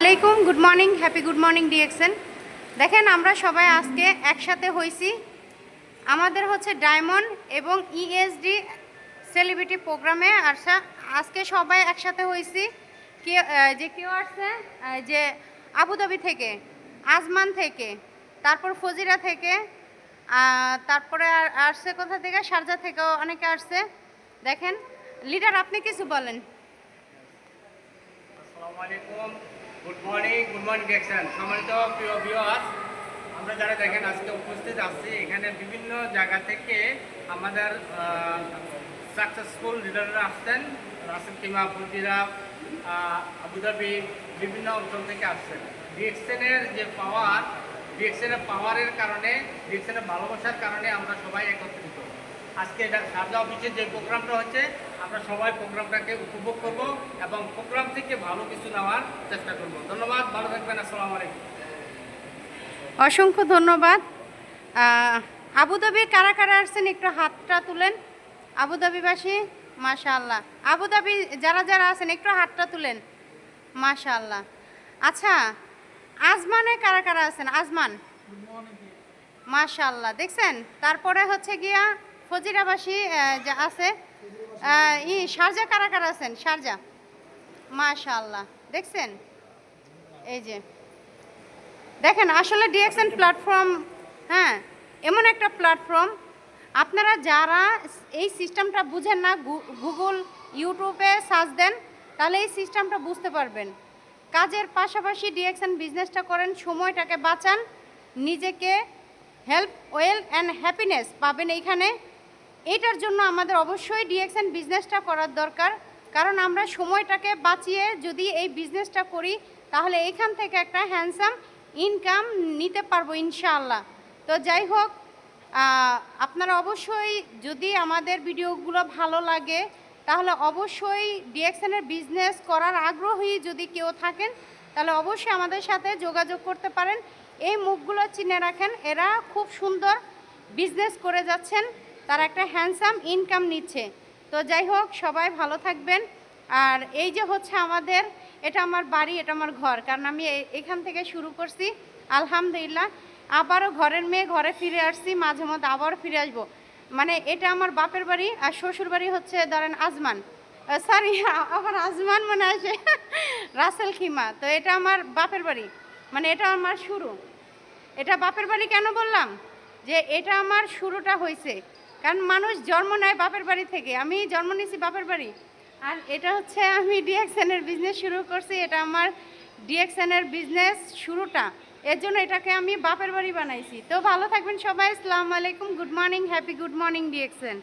আসসালামাইকুম, good morning, happy good morning DXN. দেখেন আমরা সবাই আজকে একসাথে হয়েছি। আমাদের হচ্ছে ডায়মন্ড এবং ইএসডি সেলিব্রিটি প্রোগ্রামে আসা। আজকে সবাই একসাথে হয়েছি। কেউ আসছে যে আবুধাবি থেকে, আজমান থেকে, তারপর ফজিরা থেকে, তারপরে আসছে কোথা থেকে, শারজা থেকেও অনেকে আসছে। দেখেন লিডার, আপনি কিছু বলেন। আসসালামু আলাইকুম, গুড মর্নিং ডিরেকশন। সম্মানিত প্রিয় ভিউয়ার্স, আমরা যারা দেখেন আজকে উপস্থিত আছি এখানে বিভিন্ন জায়গা থেকে আমাদের সাকসেসফুল লিডাররা আসছেন। রাসেল কিমা, ফুলজিরা, আবুধাবি, বিভিন্ন অঞ্চল থেকে আসছেন। ডিরেকশনের যে পাওয়ার, ডিরেকশনের পাওয়ারের কারণে, ডিরেকশনের ভালোবাসার কারণে আমরা সবাই একত্রিত। আজকে এটা শারজা অফিসের যে প্রোগ্রামটা হচ্ছে, আমরা সবাই প্রোগ্রামটাকে উপভোগ করব এবং প্রোগ্রাম থেকে ভালো কিছু নেওয়ার চেষ্টা করব। ধন্যবাদ, ভালো থাকবেন। আসসালামু আলাইকুম। অসংখ্য ধন্যবাদ। আবুধাবি কারা কারা আসছেন একটু হাতটা তুলেন। আবুধাবিবাসী, মাশাআল্লাহ। আবুধাবি যারা যারা আছেন একটু হাতটা তুলেন, মাশাআল্লাহ। আচ্ছা, আজমানে কারা কারা আছেন? আজমান, মাশাআল্লাহ। দেখছেন, তারপরে হচ্ছে গিয়া ফজিরাবাসী যা আছে, শারজা কারা কারা আছেন? শারজা, মাশাআল্লাহ। দেখছেন, এই যে দেখেন, আসলে ডিএক্সএন প্ল্যাটফর্ম, হ্যাঁ, এমন একটা প্ল্যাটফর্ম, আপনারা যারা এই সিস্টেমটা বুঝেন না, গুগল ইউটিউবে সার্চ দেন, তাহলে এই সিস্টেমটা বুঝতে পারবেন। কাজের পাশাপাশি ডিএক্সএন বিজনেসটা করেন, সময়টাকে বাঁচান, নিজেকে হেল্প, ওয়েল অ্যান্ড হ্যাপিনেস পাবেন এইখানে। এইটার জন্য আমাদের অবশ্যই ডিএক্সএন বিজনেসটা করার দরকার, কারণ আমরা সময়টাকে বাঁচিয়ে যদি এই বিজনেসটা করি তাহলে এইখান থেকে একটা হ্যান্ডসাম ইনকাম নিতে পারবো ইনশাআল্লাহ। তো যাই হোক, আপনারা অবশ্যই যদি আমাদের ভিডিওগুলো ভালো লাগে তাহলে অবশ্যই ডিএক্সএনের বিজনেস করার আগ্রহী যদি কেউ থাকেন তাহলে অবশ্যই আমাদের সাথে যোগাযোগ করতে পারেন। এই মুখগুলো চিনে রাখেন, এরা খুব সুন্দর বিজনেস করে যাচ্ছেন, তারা একটা হ্যান্ডসাম ইনকাম নিচ্ছে। তো যাই হোক, সবাই ভালো থাকবেন। আর এই যে হচ্ছে আমাদের, এটা আমার বাড়ি, এটা আমার ঘর, কারণ আমি এখান থেকে শুরু করছি। আলহামদুলিল্লাহ, আবারও ঘরের মেয়ে ঘরে ফিরে আসছি, মাঝে মধ্যে আবারও ফিরে আসবো। মানে এটা আমার বাপের বাড়ি, আর শ্বশুর বাড়ি হচ্ছে ধরেন আজমান, সরি আমার আজমান মনে আসে রাসেল খিমা। তো এটা আমার বাপের বাড়ি, মানে এটা আমার শুরু। এটা বাপের বাড়ি কেন বললাম, যে এটা আমার শুরুটা হয়েছে, কারণ মানুষ জন্ম নেয় বাপের বাড়ি থেকে, আমি জন্ম নিয়েছি বাপের বাড়ি। আর এটা হচ্ছে আমি ডিএক্সএনের বিজনেস শুরু করছি, এটা আমার ডিএক্সএনের বিজনেস শুরুটা, এর জন্য এটাকে আমি বাপের বাড়ি বানাইছি। তো ভালো থাকবেন সবাই, আসসালামু আলাইকুম, good morning, happy good morning DXN.